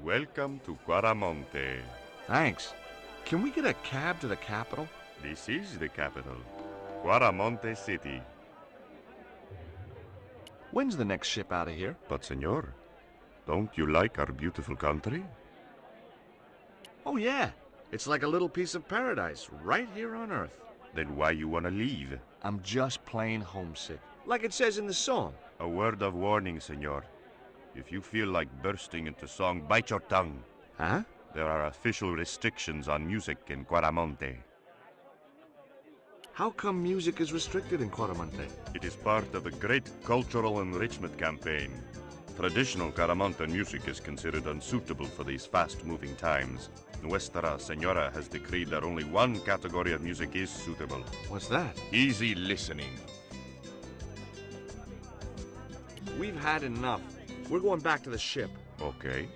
Welcome to Quaramonte. Thanks. Can we get a cab to the capital? This is the capital, Quaramonte City. When's the next ship out of here? But, senor, don't you like our beautiful country? Oh, yeah. It's like a little piece of paradise right here on Earth. Then why you wanna leave? I'm just plain homesick. Like it says in the song. A word of warning, senor. If you feel like bursting into song, bite your tongue. Huh? There are official restrictions on music in Quaramonte. How come music is restricted in Quaramonte? It is part of a great cultural enrichment campaign. Traditional Quaramonte music is considered unsuitable for these fast-moving times. Nuestra Señora has decreed that only one category of music is suitable. What's that? Easy listening. We've had enough. We're going back to the ship. Okay.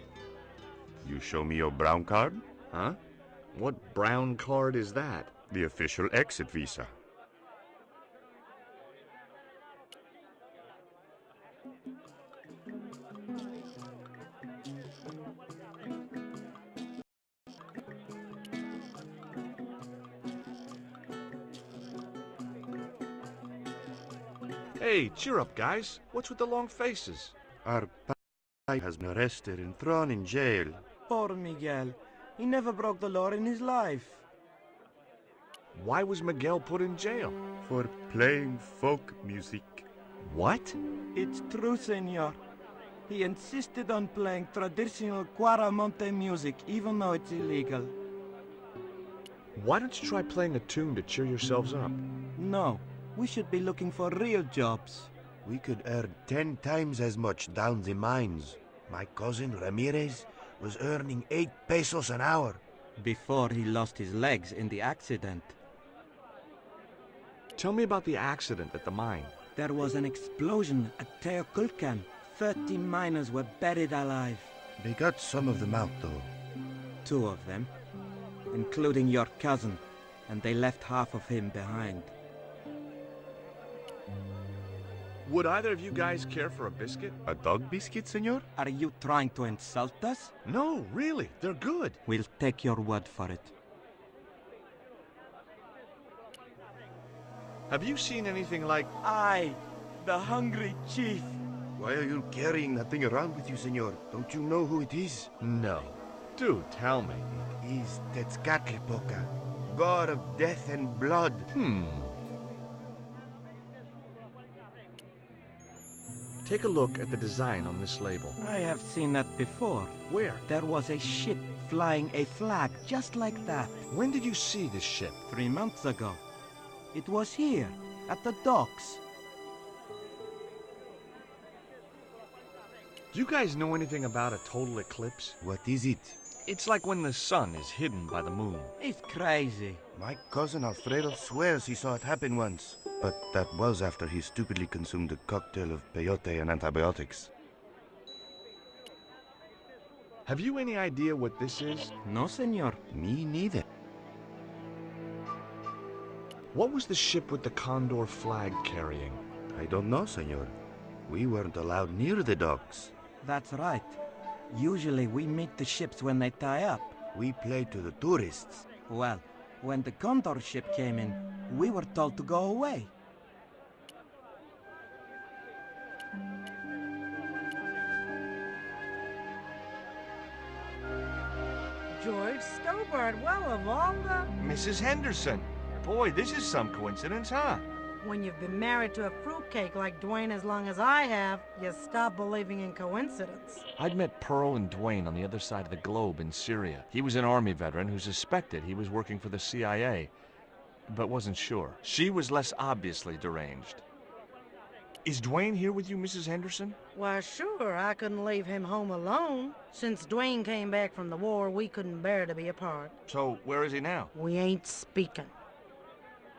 You show me your brown card? Huh? What brown card is that? The official exit visa. Hey, cheer up, guys. What's with the long faces? Our pai has been arrested and thrown in jail. Poor Miguel. He never broke the law in his life. Why was Miguel put in jail? For playing folk music. What? It's true, senor. He insisted on playing traditional Quaramonte music, even though it's illegal. Why don't you try playing a tune to cheer yourselves up? No, we should be looking for real jobs. We could earn 10 times as much down the mines. My cousin Ramirez was earning 8 pesos an hour. Before he lost his legs in the accident. Tell me about the accident at the mine. There was an explosion at Teoculcan. 30 miners were buried alive. They got some of them out, though. 2 of them, including your cousin, and they left half of him behind. Would either of you guys care for a biscuit? A dog biscuit, senor? Are you trying to insult us? No, really. They're good. We'll take your word for it. Have you seen anything like... I, the hungry chief. Why are you carrying that thing around with you, senor? Don't you know who it is? No. Dude, tell me. It is Tezcatlipoca, god of death and blood. Take a look at the design on this label. I have seen that before. Where? There was a ship flying a flag just like that. When did you see this ship? 3 months ago. It was here, at the docks. Do you guys know anything about a total eclipse? What is it? It's like when the sun is hidden by the moon. It's crazy. My cousin Alfredo swears he saw it happen once. But that was after he stupidly consumed a cocktail of peyote and antibiotics. Have you any idea what this is? No, senor. Me neither. What was the ship with the condor flag carrying? I don't know, senor. We weren't allowed near the docks. That's right. Usually we meet the ships when they tie up. We play to the tourists. Well, when the condor ship came in, we were told to go away. George Stobart, well, of all the... Mrs. Henderson. Boy, this is some coincidence, huh? When you've been married to a fruitcake like Dwayne as long as I have, you stop believing in coincidence. I'd met Pearl and Dwayne on the other side of the globe in Syria. He was an Army veteran who suspected he was working for the CIA, but wasn't sure. She was less obviously deranged. Is Dwayne here with you, Mrs. Henderson? Why, sure, I couldn't leave him home alone. Since Dwayne came back from the war, we couldn't bear to be apart. So, where is he now? We ain't speaking.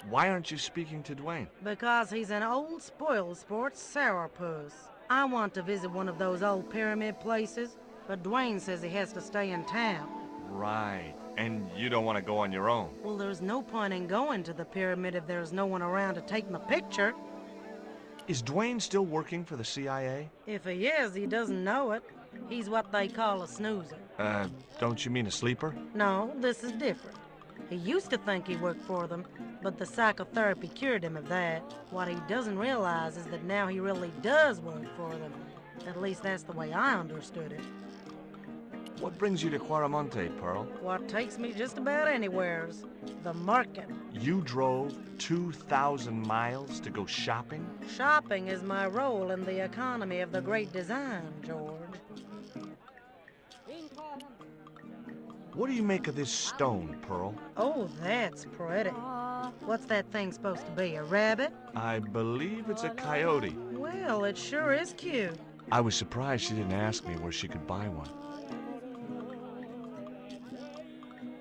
Why aren't you speaking to Dwayne? Because he's an old spoil sport sourpuss. I want to visit one of those old pyramid places, but Dwayne says he has to stay in town. Right. And you don't want to go on your own? Well, there's no point in going to the pyramid if there's no one around to take my picture. Is Dwayne still working for the CIA? If he is, he doesn't know it. He's what they call a snoozer. Don't you mean a sleeper? No, this is different. He used to think he worked for them, but the psychotherapy cured him of that. What he doesn't realize is that now he really does work for them. At least that's the way I understood it. What brings you to Quaramonte, Pearl? What takes me just about anywheres. The market. You drove 2,000 miles to go shopping? Shopping is my role in the economy of the Great Design, George. What do you make of this stone, Pearl? Oh, that's pretty. What's that thing supposed to be, a rabbit? I believe it's a coyote. Well, it sure is cute. I was surprised she didn't ask me where she could buy one.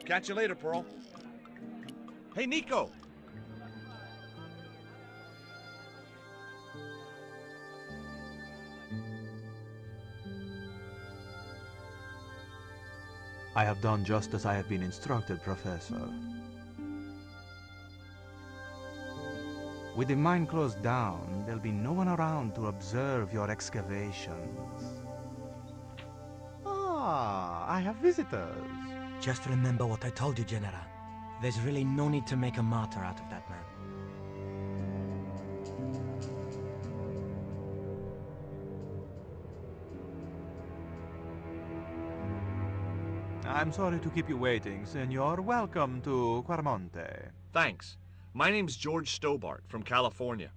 Catch you later, Pearl. Hey, Nico! I have done just as I have been instructed, Professor. With the mine closed down, there'll be no one around to observe your excavations. Ah, I have visitors. Just remember what I told you, General. There's really no need to make a martyr out of that man. I'm sorry to keep you waiting, Senor. Welcome to Quaramonte. Thanks. My name's George Stobart from California.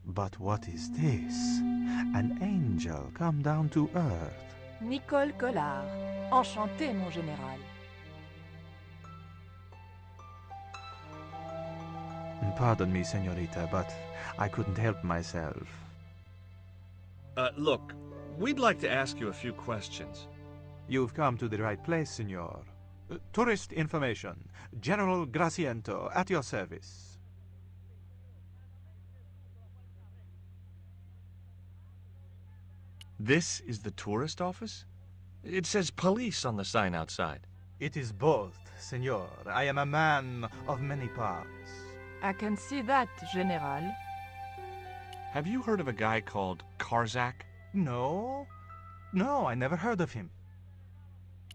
But what is this? An angel come down to earth. Nicole Collard. Enchanté, mon général. Pardon me, senorita, but I couldn't help myself. Look, we'd like to ask you a few questions. You've come to the right place, senor. Tourist information. General Graciento, at your service. This is the tourist office? It says police on the sign outside. It is both, senor. I am a man of many parts. I can see that, General. Have you heard of a guy called Karzak? No. No, I never heard of him.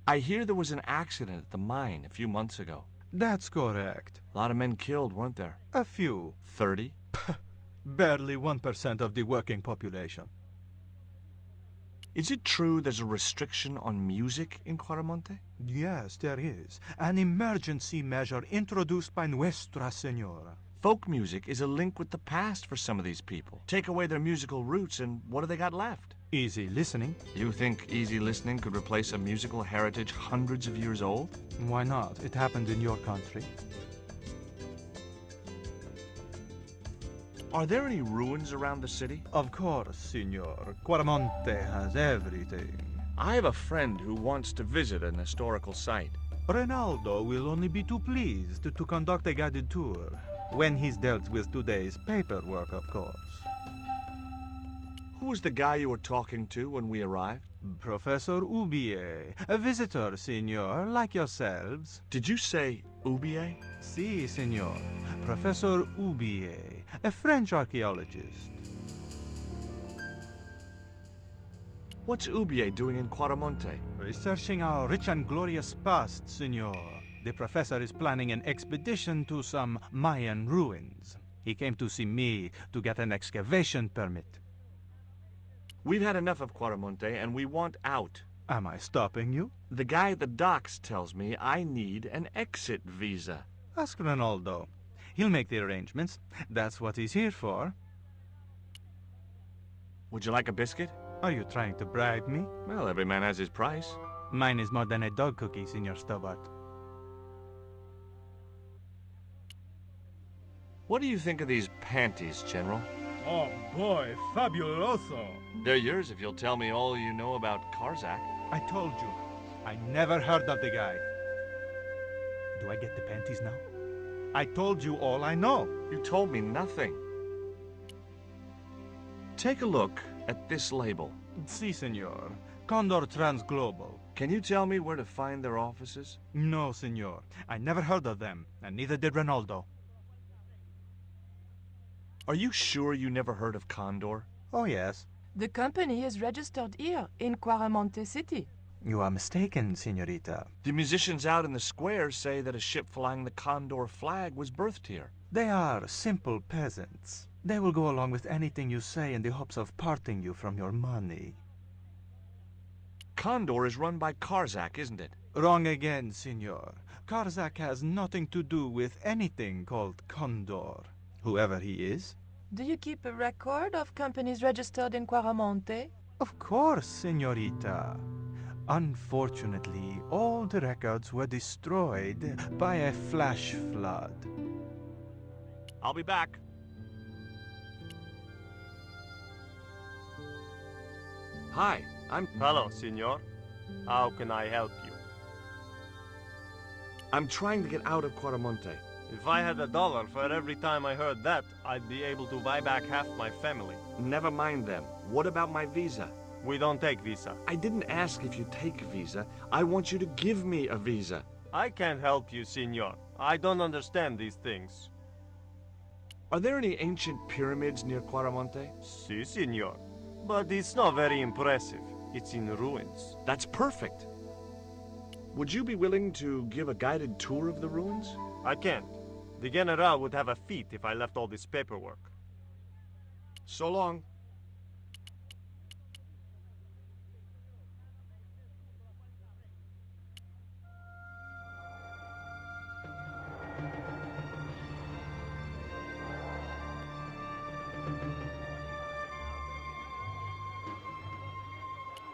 I hear there was an accident at the mine a few months ago. That's correct. A lot of men killed, weren't there? A few. 30? Barely 1% of the working population. Is it true there's a restriction on music in Quaramonte? Yes, there is. An emergency measure introduced by Nuestra Senora. Folk music is a link with the past for some of these people. Take away their musical roots and what do they got left? Easy listening. You think easy listening could replace a musical heritage hundreds of years old? Why not? It happened in your country. Are there any ruins around the city? Of course, senor. Quaramonte has everything. I have a friend who wants to visit an historical site. Ronaldo will only be too pleased to conduct a guided tour, when he's dealt with today's paperwork, of course. Who was the guy you were talking to when we arrived? Professor Ubier, a visitor, senor, like yourselves. Did you say Ubier? Si, senor. Professor Ubier, a French archaeologist. What's Ubier doing in Quaramonte? Researching our rich and glorious past, senor. The professor is planning an expedition to some Mayan ruins. He came to see me to get an excavation permit. We've had enough of Quaramonte and we want out. Am I stopping you? The guy at the docks tells me I need an exit visa. Ask Ronaldo. He'll make the arrangements. That's what he's here for. Would you like a biscuit? Are you trying to bribe me? Well, every man has his price. Mine is more than a dog cookie, Senor Stobart. What do you think of these panties, General? Oh boy, fabuloso! They're yours if you'll tell me all you know about Karzak. I told you, I never heard of the guy. Do I get the panties now? I told you all I know. You told me nothing. Take a look at this label. Si, senor. Condor Transglobal. Can you tell me where to find their offices? No, senor. I never heard of them, and neither did Ronaldo. Are you sure you never heard of Condor? Oh, yes. The company is registered here in Quaramonte City. You are mistaken, senorita. The musicians out in the square say that a ship flying the Condor flag was berthed here. They are simple peasants. They will go along with anything you say in the hopes of parting you from your money. Condor is run by Karzak, isn't it? Wrong again, senor. Karzak has nothing to do with anything called Condor, whoever he is. Do you keep a record of companies registered in Quaramonte? Of course, senorita. Unfortunately, all the records were destroyed by a flash flood. I'll be back. Hi, Hello, senor. How can I help you? I'm trying to get out of Quaramonte. If I had $1 for every time I heard that, I'd be able to buy back half my family. Never mind them. What about my visa? We don't take visa. I didn't ask if you take a visa. I want you to give me a visa. I can't help you, senor. I don't understand these things. Are there any ancient pyramids near Quaramonte? Si, senor. But it's not very impressive. It's in ruins. That's perfect. Would you be willing to give a guided tour of the ruins? I can't. The General would have a fit if I left all this paperwork. So long.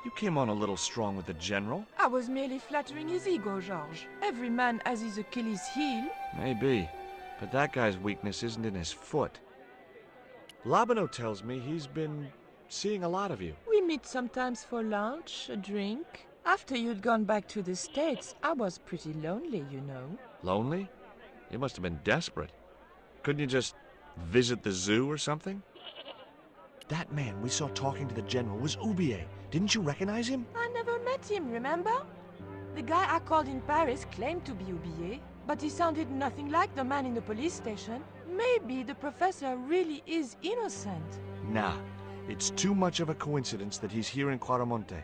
You came on a little strong with the General. I was merely flattering his ego, Georges. Every man has his Achilles heel. Maybe, but that guy's weakness isn't in his foot. Labano tells me he's been seeing a lot of you. We meet sometimes for lunch, a drink. After you'd gone back to the States, I was pretty lonely, you know. Lonely? You must have been desperate. Couldn't you just visit the zoo or something? That man we saw talking to the General was Oubier. Didn't you recognize him? I never met him, remember? The guy I called in Paris claimed to be Oubier, but he sounded nothing like the man in the police station. Maybe the professor really is innocent. Nah, it's too much of a coincidence that he's here in Quaramonte.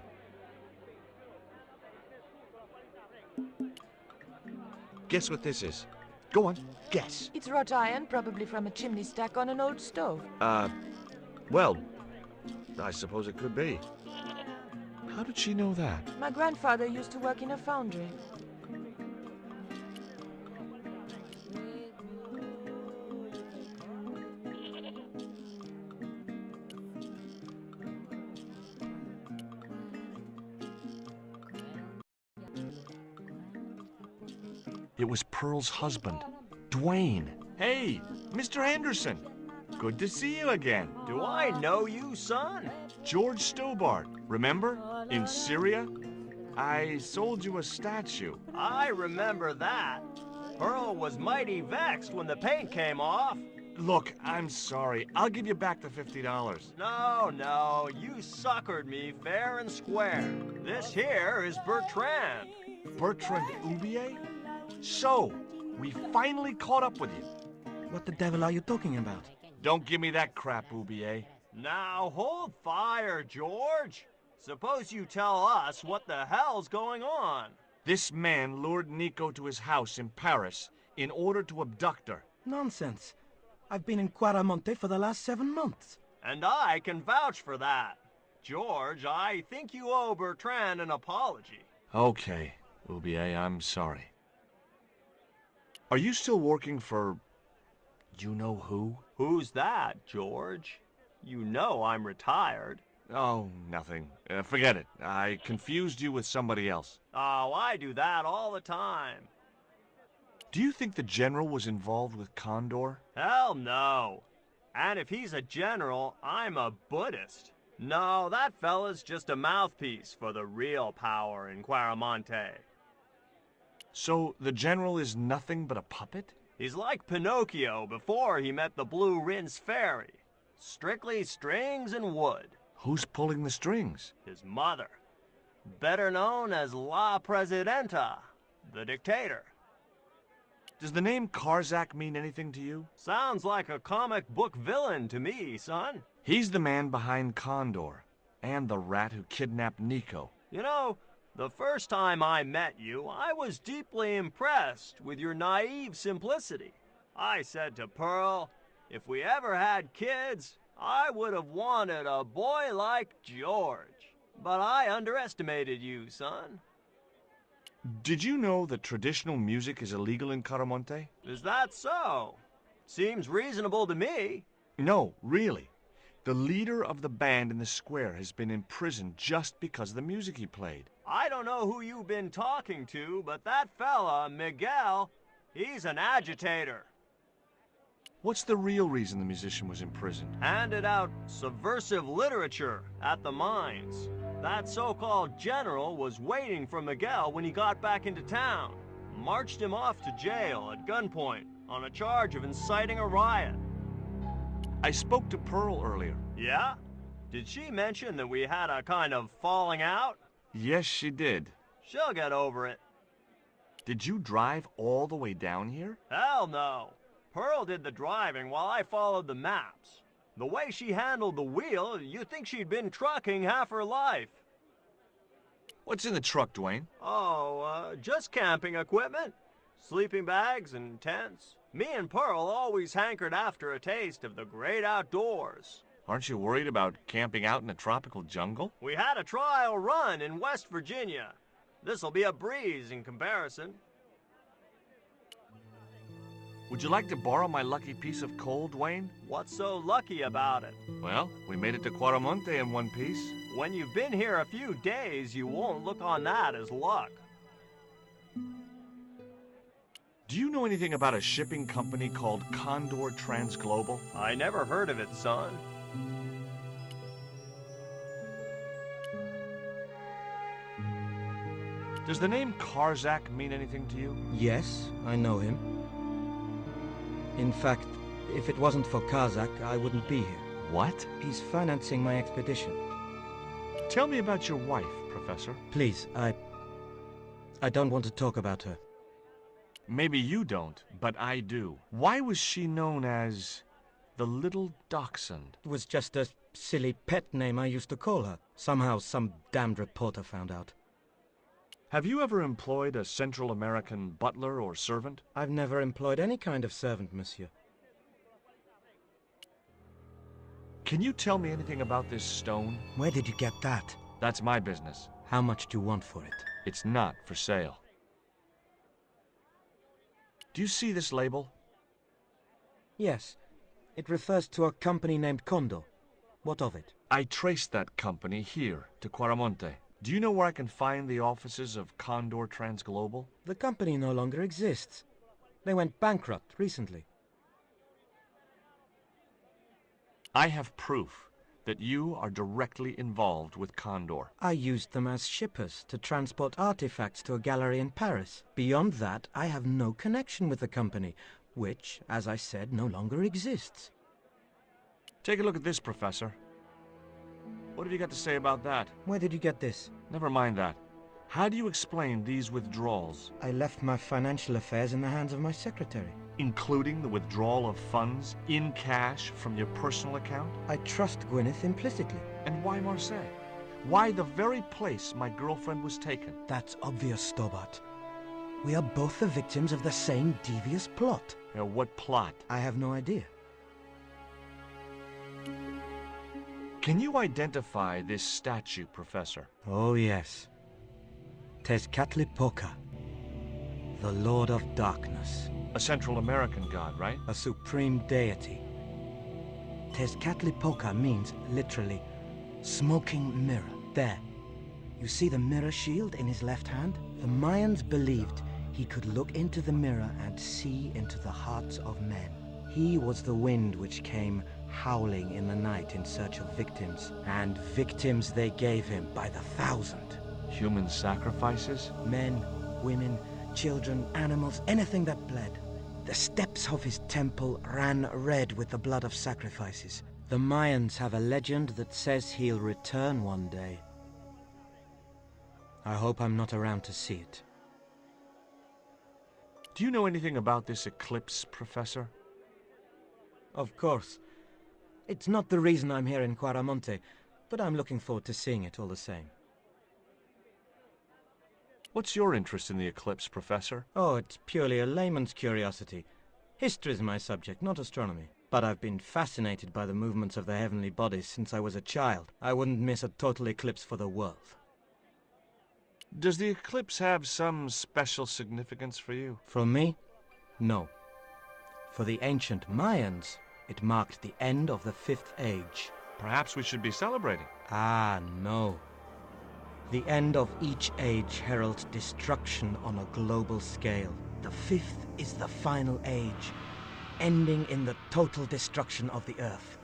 Guess what this is? Go on, guess. It's wrought iron, probably from a chimney stack on an old stove. Well, I suppose it could be. How did she know that? My grandfather used to work in a foundry. It was Pearl's husband, Dwayne. Hey, Mr. Anderson. Good to see you again. Do I know you, son? George Stobart, remember? In Syria? I sold you a statue. I remember that. Pearl was mighty vexed when the paint came off. Look, I'm sorry. I'll give you back the $50. No, you suckered me fair and square. This here is Bertrand. Bertrand Oubier? So, we finally caught up with you. What the devil are you talking about? Don't give me that crap, Oubier. Now hold fire, George. Suppose you tell us what the hell's going on. This man lured Nico to his house in Paris in order to abduct her. Nonsense. I've been in Quaramonte for the last 7 months. And I can vouch for that. George, I think you owe Bertrand an apology. Okay, Oubier, I'm sorry. Are you still working for... you know who? Who's that, George? You know I'm retired. Oh, nothing. Forget it. I confused you with somebody else. Oh, I do that all the time. Do you think the General was involved with Condor? Hell no. And if he's a general, I'm a Buddhist. No, that fella's just a mouthpiece for the real power in Quaramonte. So the General is nothing but a puppet? He's like Pinocchio before he met the Blue Rinse Fairy. Strictly strings and wood. Who's pulling the strings? His mother. Better known as La Presidenta, the dictator. Does the name Karzak mean anything to you? Sounds like a comic book villain to me, son. He's the man behind Condor. And the rat who kidnapped Nico. You know, the first time I met you, I was deeply impressed with your naive simplicity. I said to Pearl, if we ever had kids, I would have wanted a boy like George. But I underestimated you, son. Did you know that traditional music is illegal in Caramonte? Is that so? Seems reasonable to me. No, really. The leader of the band in the square has been imprisoned just because of the music he played. I don't know who you've been talking to, but that fella, Miguel, he's an agitator. What's the real reason the musician was imprisoned? Handed out subversive literature at the mines. That so-called general was waiting for Miguel when he got back into town. Marched him off to jail at gunpoint on a charge of inciting a riot. I spoke to Pearl earlier. Yeah? Did she mention that we had a kind of falling out? Yes, she did. She'll get over it. Did you drive all the way down here? Hell no. Pearl did the driving while I followed the maps. The way she handled the wheel, you'd think she'd been trucking half her life. What's in the truck, Dwayne? Oh, just camping equipment. Sleeping bags and tents. Me and Pearl always hankered after a taste of the great outdoors. Aren't you worried about camping out in a tropical jungle? We had a trial run in West Virginia. This'll be a breeze in comparison. Would you like to borrow my lucky piece of coal, Dwayne? What's so lucky about it? Well, we made it to Quaramonte in one piece. When you've been here a few days, you won't look on that as luck. Do you know anything about a shipping company called Condor Transglobal? I never heard of it, son. Does the name Karzak mean anything to you? Yes, I know him. In fact, if it wasn't for Kazak, I wouldn't be here. What? He's financing my expedition. Tell me about your wife, Professor. Please, I don't want to talk about her. Maybe you don't, but I do. Why was she known as the Little Dachshund? It was just a silly pet name I used to call her. Somehow some damned reporter found out. Have you ever employed a Central American butler or servant? I've never employed any kind of servant, monsieur. Can you tell me anything about this stone? Where did you get that? That's my business. How much do you want for it? It's not for sale. Do you see this label? Yes. It refers to a company named Condor. What of it? I traced that company here to Quaramonte. Do you know where I can find the offices of Condor Transglobal? The company no longer exists. They went bankrupt recently. I have proof that you are directly involved with Condor. I used them as shippers to transport artifacts to a gallery in Paris. Beyond that, I have no connection with the company, which, as I said, no longer exists. Take a look at this, Professor. What have you got to say about that? Where did you get this? Never mind that. How do you explain these withdrawals? I left my financial affairs in the hands of my secretary. Including the withdrawal of funds in cash from your personal account? I trust Gwyneth implicitly. And why Marseille? Why the very place my girlfriend was taken? That's obvious, Stobart. We are both the victims of the same devious plot. What plot? I have no idea. Can you identify this statue, Professor? Oh, yes. Tezcatlipoca, the Lord of Darkness. A Central American god, right? A supreme deity. Tezcatlipoca means, literally, smoking mirror. There. You see the mirror shield in his left hand? The Mayans believed he could look into the mirror and see into the hearts of men. He was the wind which came howling in the night in search of victims, and victims they gave him by the thousand. Human sacrifices? Men, women, children, animals, anything that bled. The steps of his temple ran red with the blood of sacrifices. The Mayans have a legend that says he'll return one day. I hope I'm not around to see it. Do you know anything about this eclipse, Professor? Of course. It's not the reason I'm here in Quaramonte, but I'm looking forward to seeing it all the same. What's your interest in the eclipse, Professor? Oh, it's purely a layman's curiosity. History is my subject, not astronomy. But I've been fascinated by the movements of the heavenly bodies since I was a child. I wouldn't miss a total eclipse for the world. Does the eclipse have some special significance for you? From me? No. For the ancient Mayans, it marked the end of the Fifth Age. Perhaps we should be celebrating. Ah, no. The end of each age heralds destruction on a global scale. The fifth is the final age, ending in the total destruction of the Earth.